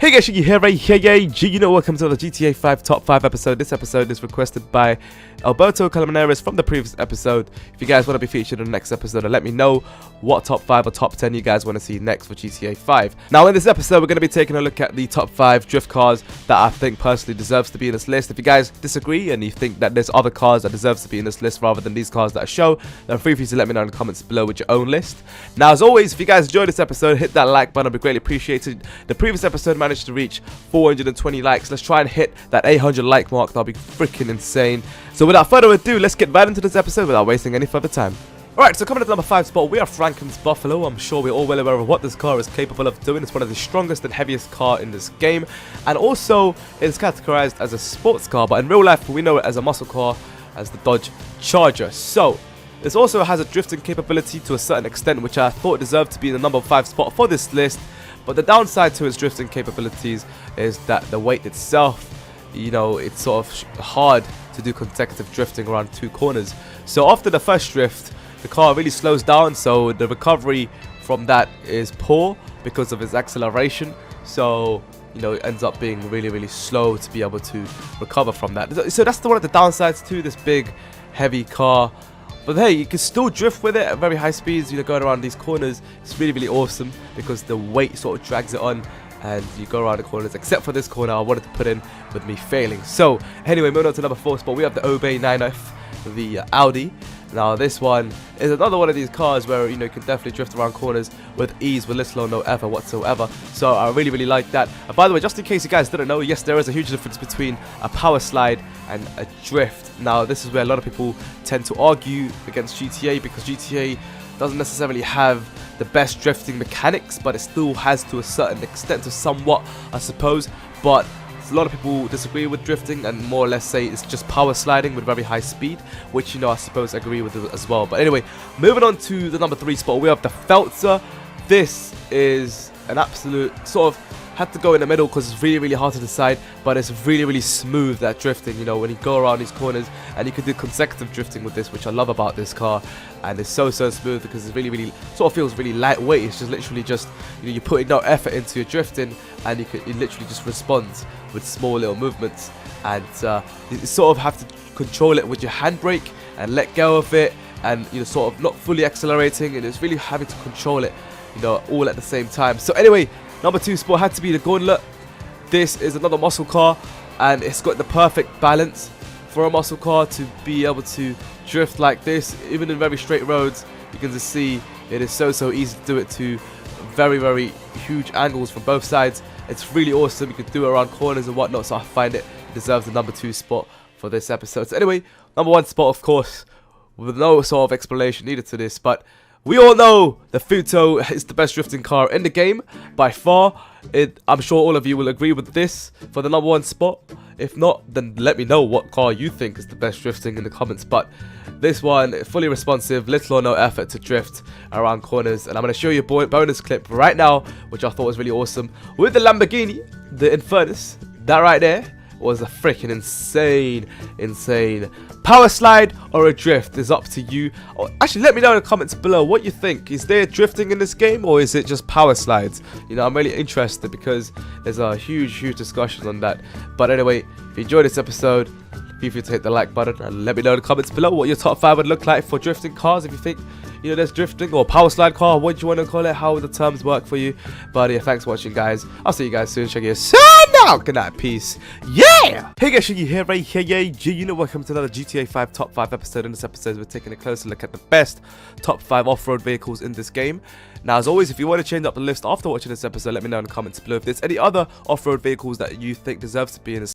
Hey guys, you here, right here, you know, welcome to the GTA 5 Top 5 episode. This episode is requested by Alberto Calamares from the previous episode. If you guys want to be featured in the next episode, let me know what top 5 or top 10 you guys want to see next for GTA 5. Now in this episode, we're going to be taking a look at the top 5 drift cars that I think personally deserves to be in this list. If you guys disagree and you think that there's other cars that deserves to be in this list rather than these cars that I show, then feel free to let me know in the comments below with your own list. Now as always, if you guys enjoyed this episode, hit that like button, it'd be greatly appreciated. The previous episode managed to reach 420 likes. Let's try and hit that 800 like mark. That'll be freaking insane. So without further ado, let's get right into this episode without wasting any further time. Alright, so coming at the number 5 spot, we have Franklin's Buffalo. I'm sure we're all well aware of what this car is capable of doing. It's one of the strongest and heaviest car in this game, and also it is categorized as a sports car, but in real life we know it as a muscle car, as the Dodge Charger. So this also has a drifting capability to a certain extent, which I thought deserved to be in the number 5 spot for this list. But the downside to its drifting capabilities is that the weight itself, you know, it's sort of hard to do consecutive drifting around 2 corners. So after the first drift, the car really slows down, so the recovery from that is poor because of its acceleration. So, you know, it ends up being really slow to be able to recover from that. So that's one of the downsides to this big, heavy car. But hey, you can still drift with it at very high speeds, you know, going around these corners. It's really awesome because the weight sort of drags it on and you go around the corners, except for this corner I wanted to put in with me failing. So anyway, moving on to number 4 spot, we have the Obey 9F, the Audi. Now this one is another one of these cars where, you know, you can definitely drift around corners with ease, with little or no effort whatsoever. So I really like that. And by the way, just in case you guys didn't know, yes, there is a huge difference between a power slide and a drift. Now this is where a lot of people tend to argue against GTA, because GTA doesn't necessarily have the best drifting mechanics, but it still has to a certain extent, to somewhat, I suppose. But a lot of people disagree with drifting and more or less say it's just power sliding with very high speed, which, you know, I suppose I agree with it as well. But anyway, moving on to the number 3 spot, we have the FELTZER. This is an absolute sort of, had to go in the middle because it's really hard to decide, but it's really smooth, that drifting, you know, when you go around these corners, and you can do consecutive drifting with this, which I love about this car. And it's so smooth because it's really sort of feels really lightweight. It's just literally just, you know, you're putting no effort into your drifting, and it literally just responds with small little movements. And you sort of have to control it with your handbrake and let go of it, and, you know, sort of not fully accelerating, and it's really having to control it, you know, all at the same time. So anyway, number 2 spot had to be the Gauntlet. This is another muscle car, and it's got the perfect balance for a muscle car to be able to drift like this, even in very straight roads. You can just see it is so easy to do it to very huge angles from both sides. It's really awesome. You can do it around corners and whatnot, so I find it deserves the number 2 spot for this episode. So anyway, number 1 spot, of course, with no sort of explanation needed to this, but we all know the Futo is the best drifting car in the game by far. I'm sure all of you will agree with this for the number 1 spot. If not, then let me know what car you think is the best drifting in the comments. But this one, fully responsive, little or no effort to drift around corners. And I'm going to show you a bonus clip right now, which I thought was really awesome, with the Lamborghini, the Infernus. That right there was a freaking insane power slide or a drift. Is up to you. Oh, actually, let me know in the comments below what you think. Is there drifting in this game, or is it just power slides? You know, I'm really interested because there's a huge discussion on that. But anyway, if you enjoyed this episode, feel free to hit the like button and let me know in the comments below what your top 5 would look like for drifting cars. If you think, you know, there's drifting or power slide car, what do you want to call it, how the terms work for you. But yeah, thanks for watching, guys. I'll see you guys soon. Check you soon out. Good night, peace. Yeah. Hey guys, you here, right here, you know, welcome to another GTA 5 top 5 episode. In this episode, we're taking a closer look at the best top 5 off-road vehicles in this game. Now, as always, if you want to change up the list after watching this episode, let me know in the comments below if there's any other off-road vehicles that you think deserves to be in this